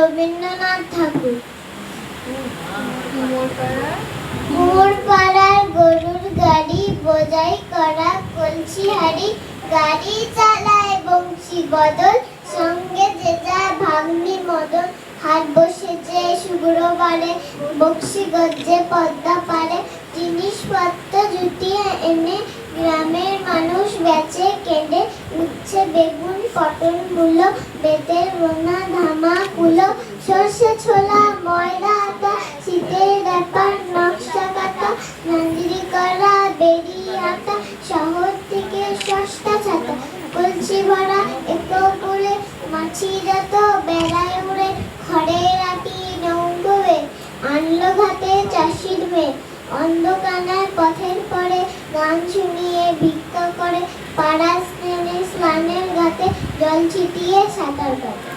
রবীন্দ্রনাথ ঠাকুর। কুমোর পাড়ার গরুর গাড়ি, বোঝাই করা কলসি হাড়ি, গাড়ি চালায় বংশী বদল, সঙ্গে যে যায় ভাগ্নি মদন। হাট বসেছে শুক্রবারে, বক্সি গজ্জে পদ্মা পারে, জিনিসপত্র জুটিয়ে এনে গ্রামের মানুষ বেচে কেঁদে। উচ্ছে বেগুন পটল মূলো, বেতের বোনা ধামা কুলো, সর্ষে ছোলা ময়দা আটা, শীতের ব্যাপার নকশা কাটা, নাঞ্জিরি করা বেরি আটা, শহর থেকে সস্তা ছাতা। কলসি ভরা একো করে মাছি যত বেড়ায় উড়ে, খড়ের আটি নৌকোবে আনলো ঘাটে চাষির মেয়ে। অন্ধকানায় পথের পরে গান শুনিয়ে ভিক্ষা করে, পাড়ার স্নানের ঘাটে জল ছিটিয়ে সাঁতার কাটে।